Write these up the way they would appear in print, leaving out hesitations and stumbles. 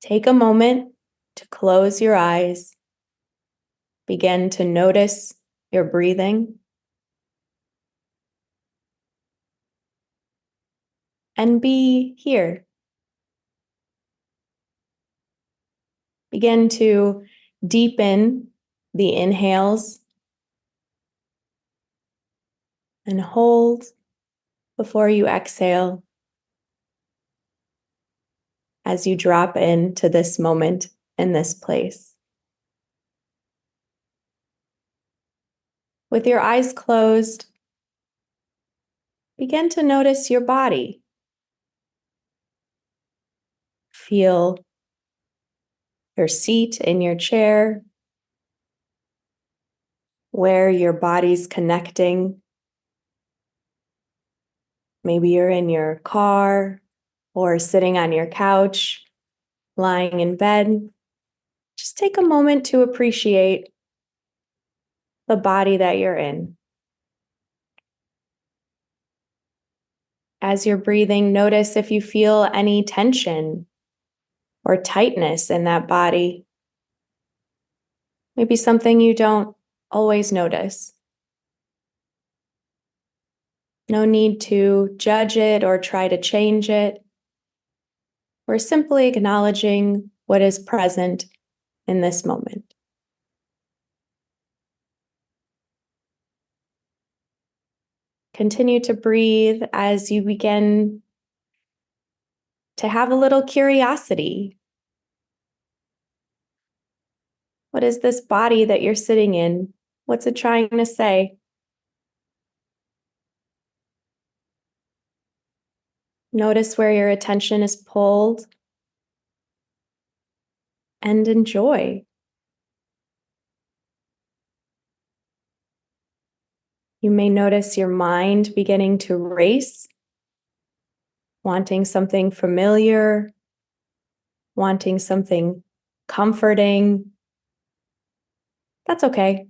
Take a moment to close your eyes. Begin to notice your breathing. And be here. Begin to deepen the inhales and hold before you exhale as you drop into this moment in this place. With your eyes closed, begin to notice your body. Feel your seat in your chair, where your body's connecting. Maybe you're in your car or sitting on your couch, lying in bed. Just take a moment to appreciate the body that you're in. As you're breathing, notice if you feel any tension or tightness in that body. Maybe something you don't always notice. No need to judge it or try to change it. We're simply acknowledging what is present in this moment. Continue to breathe as you begin to have a little curiosity. What is this body that you're sitting in? What's it trying to say? Notice where your attention is pulled and enjoy. You may notice your mind beginning to race, wanting something familiar, wanting something comforting. That's okay.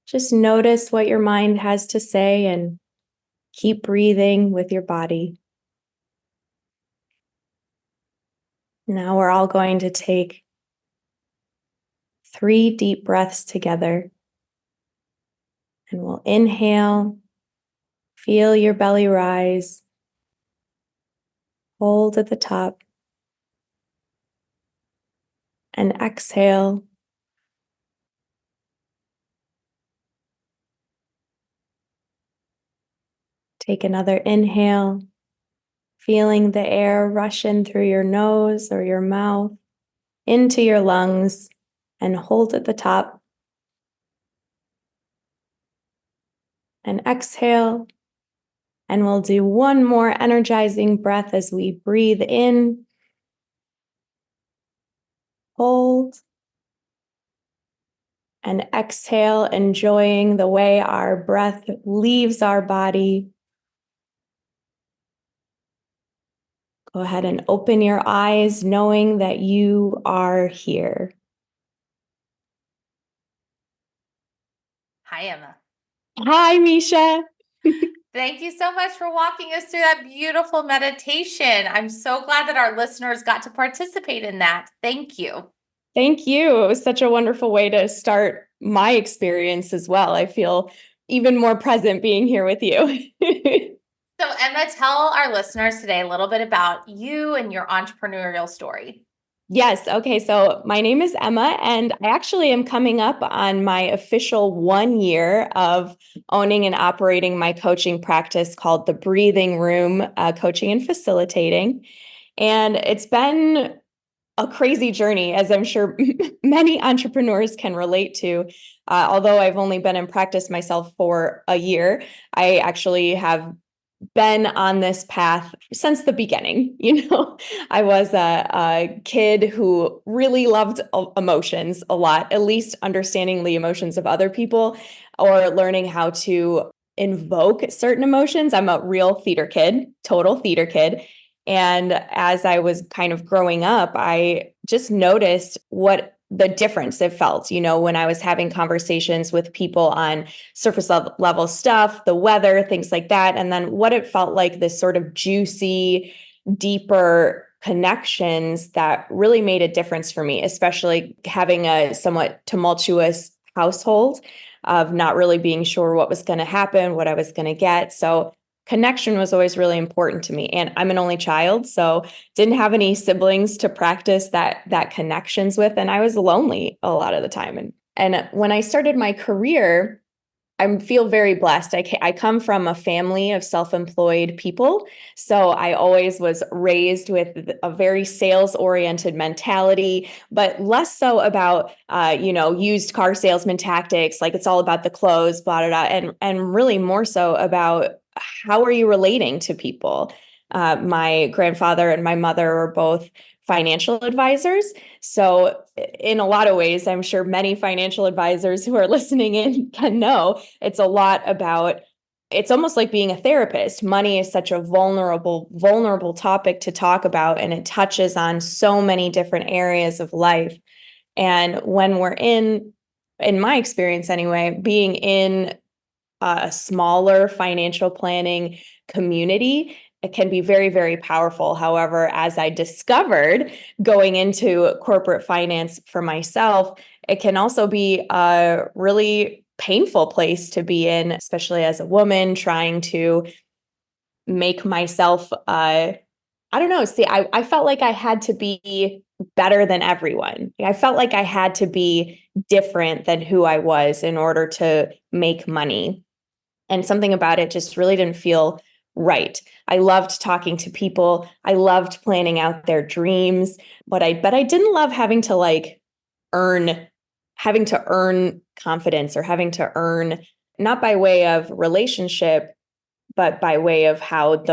Just notice what your mind has to say and keep breathing with your body. Now we're all going to take 3 deep breaths together. And we'll inhale, feel your belly rise, hold at the top, and exhale. Take another inhale, feeling the air rush in through your nose or your mouth, into your lungs, and hold at the top. And exhale. And we'll do one more energizing breath as we breathe in, hold, and exhale, enjoying the way our breath leaves our body. Go ahead and open your eyes, knowing that you are here. Hi, Emma. Hi, Misha. Thank you so much for walking us through that beautiful meditation. I'm so glad that our listeners got to participate in that. Thank you. Thank you. It was such a wonderful way to start my experience as well. I feel even more present being here with you. So, Emma, tell our listeners today a little bit about you and your entrepreneurial story. Yes. Okay. So my name is Emma, and I actually am coming up on my official 1 year of owning and operating my coaching practice called the Breathing Room Coaching and Facilitating. And it's been a crazy journey, as I'm sure many entrepreneurs can relate to. Although I've only been in practice myself for a year, I actually have been on this path since the beginning. I was a kid who really loved emotions a lot, at least understanding the emotions of other people or learning how to invoke certain emotions. I'm a real theater kid, total theater kid. And as I was kind of growing up, I just noticed what the difference it felt, when I was having conversations with people on surface level stuff, the weather, things like that. And then what it felt like this sort of juicy, deeper connections that really made a difference for me, especially having a somewhat tumultuous household of not really being sure what was going to happen, what I was going to get. So connection was always really important to me. And I'm an only child, so didn't have any siblings to practice that connections with. And I was lonely a lot of the time. And when I started my career, I feel very blessed. I come from a family of self-employed people. So I always was raised with a very sales-oriented mentality, but less so about, used car salesman tactics. Like it's all about the clothes, blah, blah, blah, and really more so about how are you relating to people? My grandfather and my mother were both financial advisors. So in a lot of ways, I'm sure many financial advisors who are listening in can know it's it's almost like being a therapist. Money is such a vulnerable topic to talk about, and it touches on so many different areas of life. And when we're in my experience anyway, being in a smaller financial planning community, it can be very, very powerful. However, as I discovered going into corporate finance for myself, it can also be a really painful place to be in, especially as a woman trying to make myself, I don't know. See, I felt like I had to be better than everyone. I felt like I had to be different than who I was in order to make money. And something about it just really didn't feel right. I loved talking to people. I loved planning out their dreams, but I didn't love having to earn confidence, or having to earn, not by way of relationship, but by way of how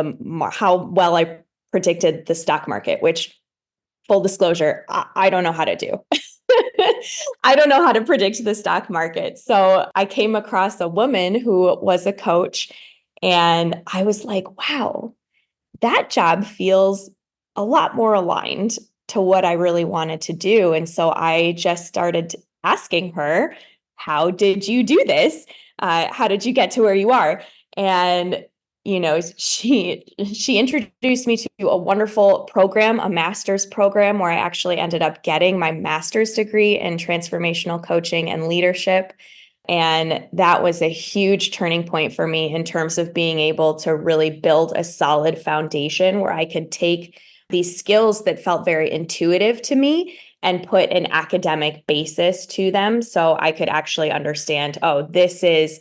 well I predicted the stock market, which, full disclosure, I don't know how to do. I don't know how to predict the stock market. So I came across a woman who was a coach, and I was like, wow, that job feels a lot more aligned to what I really wanted to do. And so I just started asking her, how did you do this? How did you get to where you are? And she introduced me to a wonderful program, a master's program, where I actually ended up getting my master's degree in transformational coaching and leadership. And that was a huge turning point for me in terms of being able to really build a solid foundation where I could take these skills that felt very intuitive to me and put an academic basis to them, so I could actually understand, oh, this is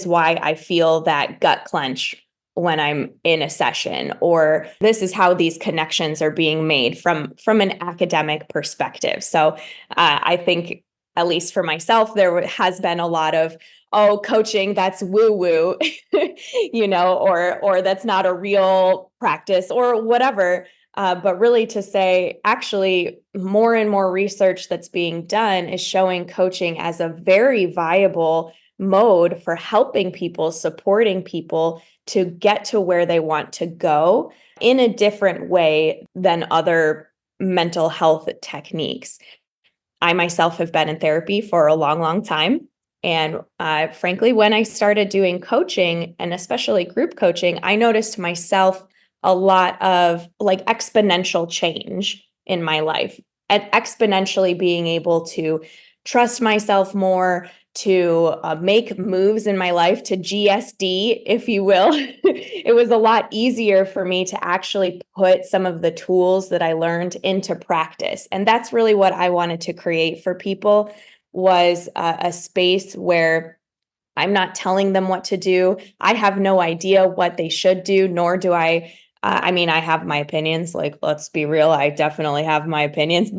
why I feel that gut clench when I'm in a session, or this is how these connections are being made from an academic perspective. So I think, at least for myself, there has been a lot of, oh, coaching, that's woo woo, or that's not a real practice or whatever. But really to say, actually, more and more research that's being done is showing coaching as a very viable mode for helping people, supporting people to get to where they want to go in a different way than other mental health techniques. I myself have been in therapy for a long, long time. And frankly, when I started doing coaching, and especially group coaching, I noticed myself a lot of like exponential change in my life, and exponentially being able to trust myself more, to make moves in my life, to GSD, if you will. It was a lot easier for me to actually put some of the tools that I learned into practice. And that's really what I wanted to create for people, was a space where I'm not telling them what to do. I have no idea what they should do, nor do I. I mean, I have my opinions. Like, let's be real, I definitely have my opinions,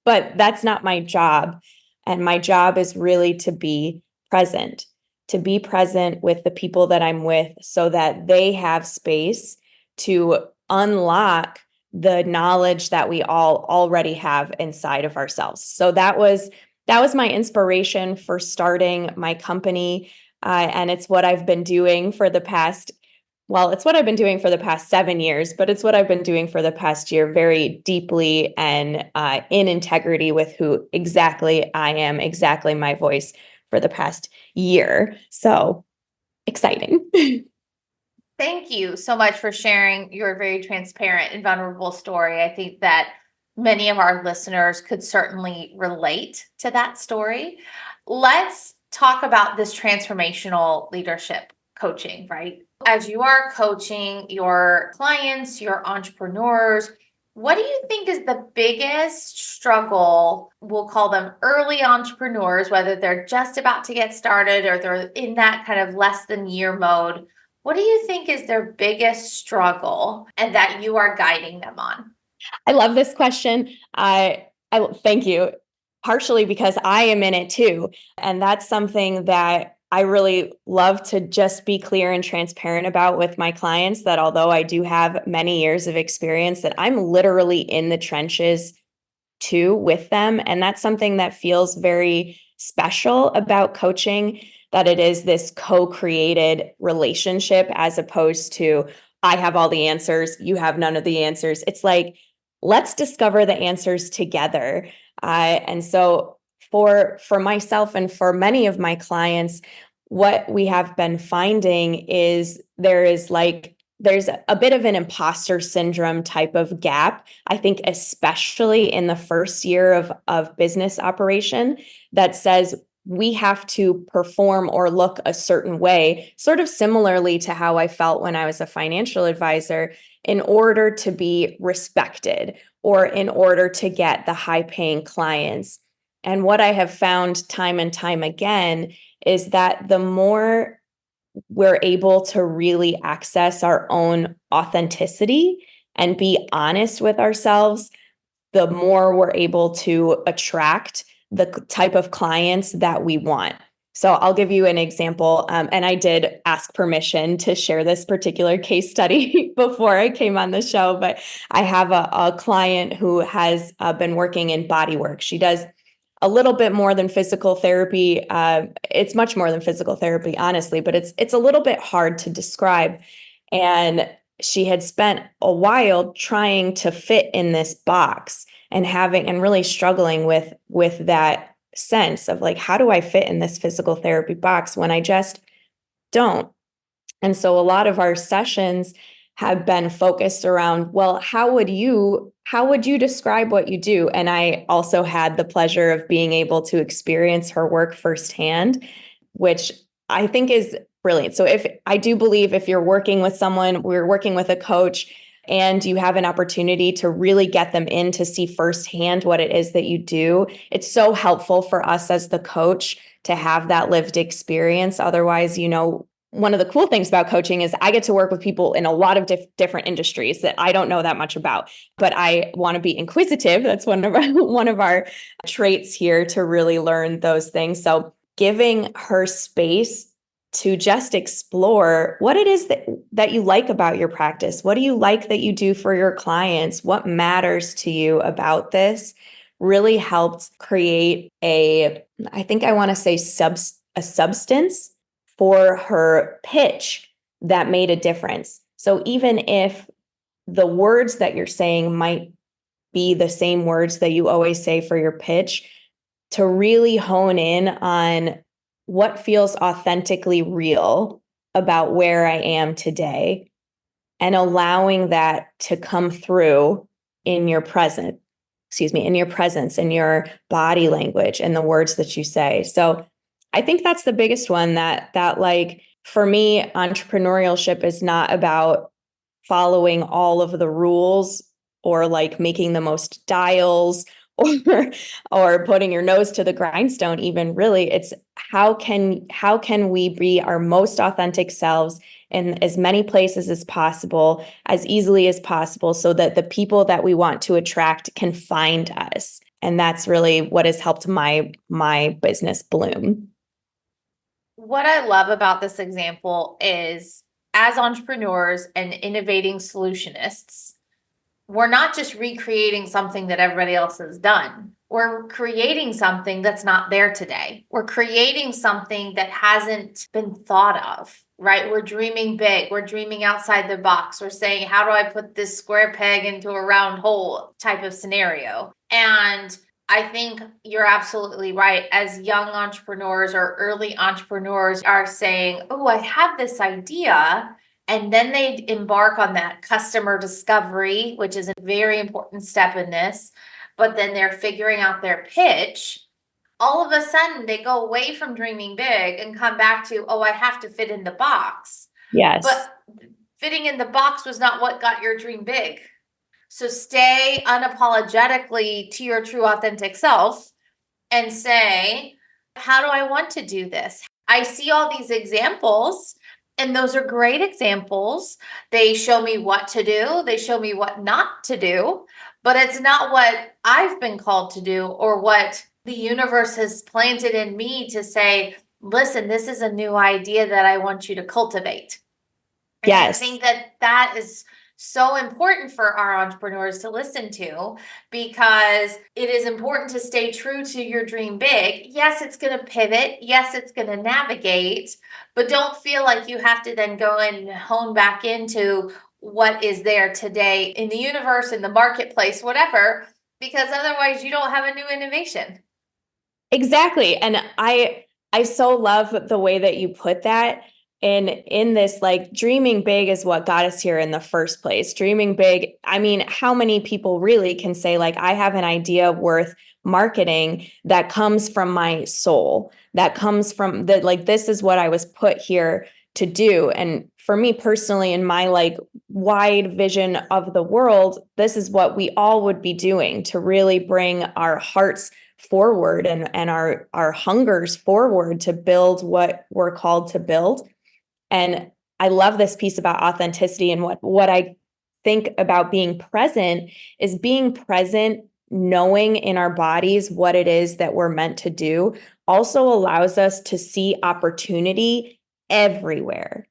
but that's not my job. And my job is really to be present with the people that I'm with, so that they have space to unlock the knowledge that we all already have inside of ourselves. So that was my inspiration for starting my company. And it's what I've been doing for the past, it's what I've been doing for the past 7 years, but it's what I've been doing for the past year, very deeply and in integrity with who exactly I am, exactly my voice, for the past year. So exciting. Thank you so much for sharing your very transparent and vulnerable story. I think that many of our listeners could certainly relate to that story. Let's talk about this transformational leadership coaching, right? As you are coaching your clients, your entrepreneurs, what do you think is the biggest struggle? We'll call them early entrepreneurs, whether they're just about to get started or they're in that kind of less than year mode. What do you think is their biggest struggle and that you are guiding them on? I love this question. I thank you. Partially because I am in it too. And that's something that I really love to just be clear and transparent about with my clients, that although I do have many years of experience, that I'm literally in the trenches too with them. And that's something that feels very special about coaching, that it is this co-created relationship as opposed to I have all the answers, you have none of the answers. It's like, let's discover the answers together. And so for myself and for many of my clients, what we have been finding is there's a bit of an imposter syndrome type of gap. I think especially in the first year of business operation, that says we have to perform or look a certain way, sort of similarly to how I felt when I was a financial advisor, in order to be respected or in order to get the high paying clients. And what I have found time and time again is that the more we're able to really access our own authenticity and be honest with ourselves, the more we're able to attract the type of clients that we want. So I'll give you an example. And I did ask permission to share this particular case study before I came on the show, but I have a client who has been working in body work. She does a little bit more than physical therapy. It's much more than physical therapy, honestly, but it's a little bit hard to describe. And she had spent a while trying to fit in this box and really struggling with that sense of like, how do I fit in this physical therapy box when I just don't? And so a lot of our sessions have been focused around, well, how would you describe what you do? And I also had the pleasure of being able to experience her work firsthand, which I think is brilliant. So if I do believe if you're working with someone, we're working with a coach, and you have an opportunity to really get them in to see firsthand what it is that you do, it's so helpful for us as the coach to have that lived experience. Otherwise, one of the cool things about coaching is I get to work with people in a lot of different industries that I don't know that much about, but I want to be inquisitive. That's one of our traits here, to really learn those things. So giving her space to just explore what it is that you like about your practice. What do you like that you do for your clients? What matters to you about this really helped create I think I want to say a substance for her pitch that made a difference. So even if the words that you're saying might be the same words that you always say for your pitch, to really hone in on what feels authentically real about where I am today and allowing that to come through in your in your presence, in your body language and the words that you say. So I think that's the biggest one, that like, for me, entrepreneurship is not about following all of the rules or like making the most dials or putting your nose to the grindstone. Even really, it's how can we be our most authentic selves in as many places as possible, as easily as possible, so that the people that we want to attract can find us. And that's really what has helped my business bloom. What I love about this example is, as entrepreneurs and innovating solutionists, we're not just recreating something that everybody else has done. We're creating something that's not there today. We're creating something that hasn't been thought of, right? We're dreaming big. We're dreaming outside the box. We're saying, how do I put this square peg into a round hole type of scenario? And I think you're absolutely right. As young entrepreneurs or early entrepreneurs are saying, oh, I have this idea, and then they embark on that customer discovery, which is a very important step in this, but then they're figuring out their pitch. All of a sudden they go away from dreaming big and come back to, oh, I have to fit in the box. Yes. But fitting in the box was not what got your dream big. So stay unapologetically to your true authentic self and say, how do I want to do this? I see all these examples, and those are great examples. They show me what to do. They show me what not to do, but it's not what I've been called to do or what the universe has planted in me to say, listen, this is a new idea that I want you to cultivate. And I think that is so important for our entrepreneurs to listen to, because it is important to stay true to your dream big. Yes, it's going to pivot. Yes, it's going to navigate, but don't feel like you have to then go and hone back into what is there today in the universe, in the marketplace, whatever, because otherwise you don't have a new innovation. Exactly. And I so love the way that you put that. And in this, like, dreaming big is what got us here in the first place. Dreaming big. I mean, how many people really can say, like, I have an idea worth marketing that comes from my soul, that comes from the, like, this is what I was put here to do. And for me personally, in my like wide vision of the world, this is what we all would be doing to really bring our hearts forward and our hungers forward to build what we're called to build. And I love this piece about authenticity, and what I think about being present is being present, knowing in our bodies what it is that we're meant to do, also allows us to see opportunity everywhere.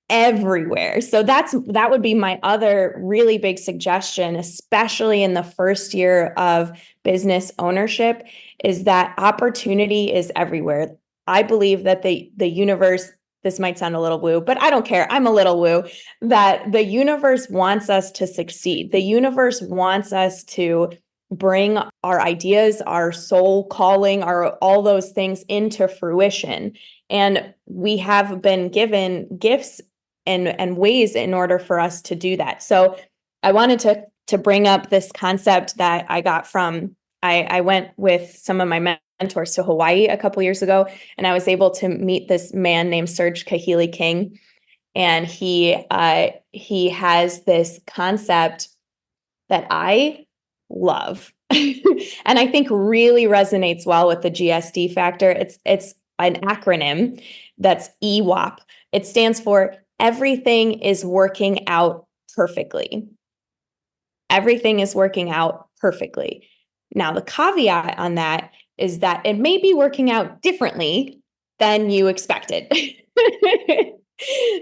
So that would be my other really big suggestion, especially in the first year of business ownership, is that opportunity is everywhere. I believe that the universe, this might sound a little woo, but I don't care. I'm a little woo, that the universe wants us to succeed. The universe wants us to bring our ideas, our soul calling, all those things into fruition. And we have been given gifts and ways in order for us to do that. So I wanted to bring up this concept that I got from, I went with some of my mentors to Hawaii a couple years ago, and I was able to meet this man named Serge Kahili King. And he has this concept that I love and I think really resonates well with the GSD factor. It's an acronym that's EWAP. It stands for everything is working out perfectly. Everything is working out perfectly. Now, the caveat on that is that it may be working out differently than you expected.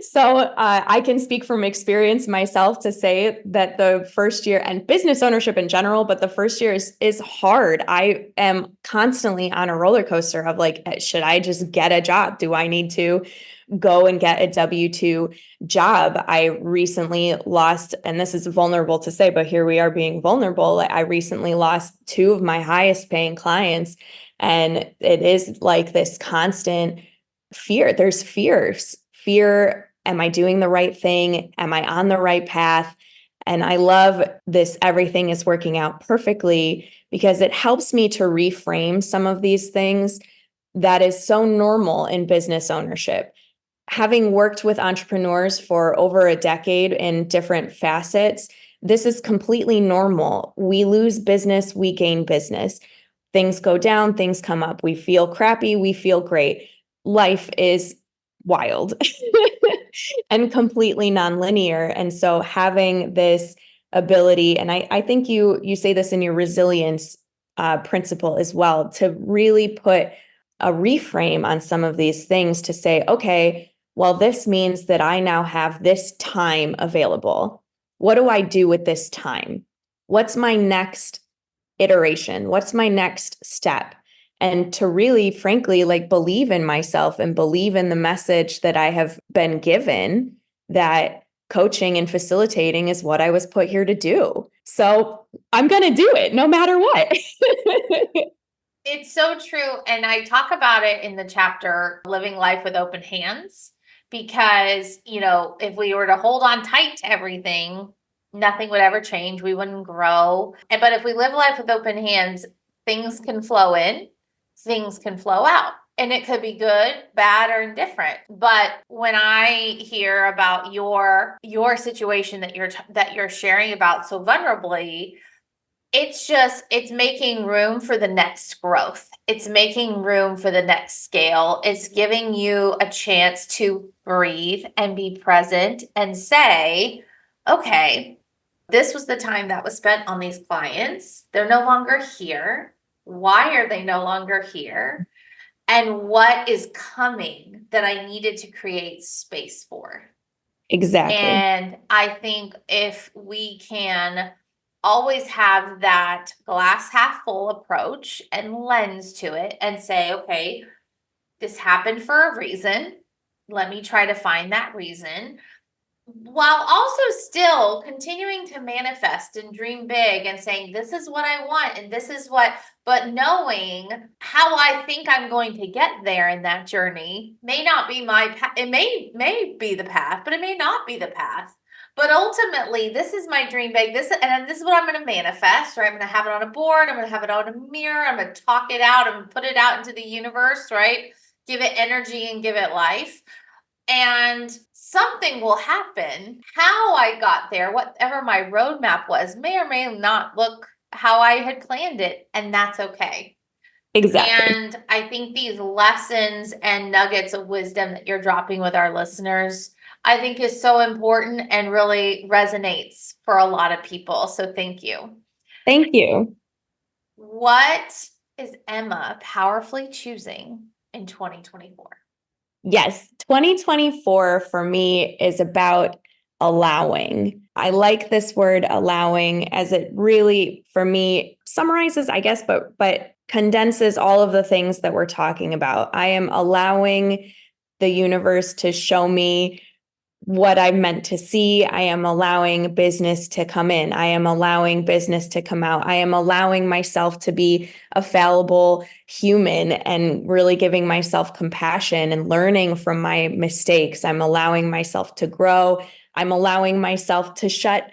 So I can speak from experience myself to say that the first year, and business ownership in general, but the first year is hard. I am constantly on a roller coaster of like, should I just get a job? Do I need to go and get a W-2 job? I recently lost, and this is vulnerable to say, but here we are being vulnerable. I recently lost 2 of my highest paying clients. And it is like this constant fear. There's fear. Am I doing the right thing? Am I on the right path? And I love this, everything is working out perfectly, because it helps me to reframe some of these things that is so normal in business ownership. Having worked with entrepreneurs for over a decade in different facets, this is completely normal. We lose business, we gain business. Things go down, things come up. We feel crappy, we feel great. Life is wild and completely nonlinear. And so having this ability, and I think you say this in your resilience principle as well, to really put a reframe on some of these things to say, okay, well, this means that I now have this time available. What do I do with this time? What's my next iteration? What's my next step? And to really, frankly, like, believe in myself and believe in the message that I have been given, that coaching and facilitating is what I was put here to do. So I'm going to do it no matter what. It's so true. And I talk about it in the chapter, Living Life with Open Hands, because, if we were to hold on tight to everything, nothing would ever change. We wouldn't grow. But if we live life with open hands, things can flow in, things can flow out. And it could be good, bad, or indifferent. But when I hear about your situation that you're sharing about so vulnerably, it's making room for the next growth. It's making room for the next scale. It's giving you a chance to breathe and be present and say, okay, this was the time that was spent on these clients. They're no longer here. Why are they no longer here? And what is coming that I needed to create space for? Exactly. And I think if we can always have that glass half full approach and lens to it and say, okay, this happened for a reason. Let me try to find that reason, while also still continuing to manifest and dream big and saying, this is what I want and this is what, but knowing how I think I'm going to get there in that journey may not be my path. It may be the path, but it may not be the path. But ultimately, this is my dream big. This is what I'm going to manifest, right? I'm going to have it on a board. I'm going to have it on a mirror. I'm going to talk it out. I'm going to put it out into the universe, right? Give it energy and give it life. And something will happen. How I got there, whatever my roadmap was, may or may not look how I had planned it. And that's okay. Exactly. And I think these lessons and nuggets of wisdom that you're dropping with our listeners, I think is so important and really resonates for a lot of people. So thank you. Thank you. What is Emma powerfully choosing in 2024? Yes, 2024 for me is about allowing. I like this word allowing, as it really, for me, summarizes, I guess, but condenses all of the things that we're talking about. I am allowing the universe to show me what I'm meant to see. I am allowing business to come in. I am allowing business to come out. I am allowing myself to be a fallible human and really giving myself compassion and learning from my mistakes. I'm allowing myself to grow. I'm allowing myself to shut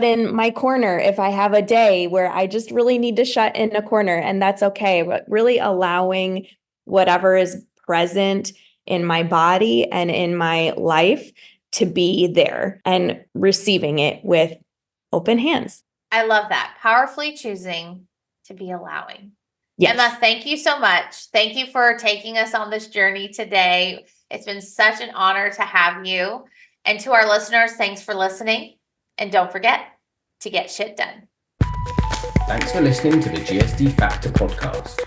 in my corner if I have a day where I just really need to shut in a corner, and that's okay. But really allowing whatever is present in my body and in my life to be there and receiving it with open hands. I love that. Powerfully choosing to be allowing. Yes. Emma, thank you so much. Thank you for taking us on this journey today. It's been such an honor to have you. And to our listeners, thanks for listening. And don't forget to get shit done. Thanks for listening to the GSD Factor podcast.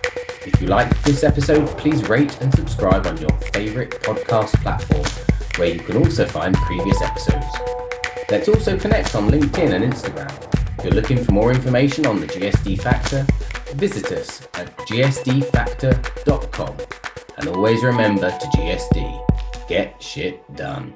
If you liked this episode, please rate and subscribe on your favorite podcast platform, where you can also find previous episodes. Let's also connect on LinkedIn and Instagram. If you're looking for more information on the GSD Factor, visit us at gsdfactor.com. And always remember to GSD, get shit done.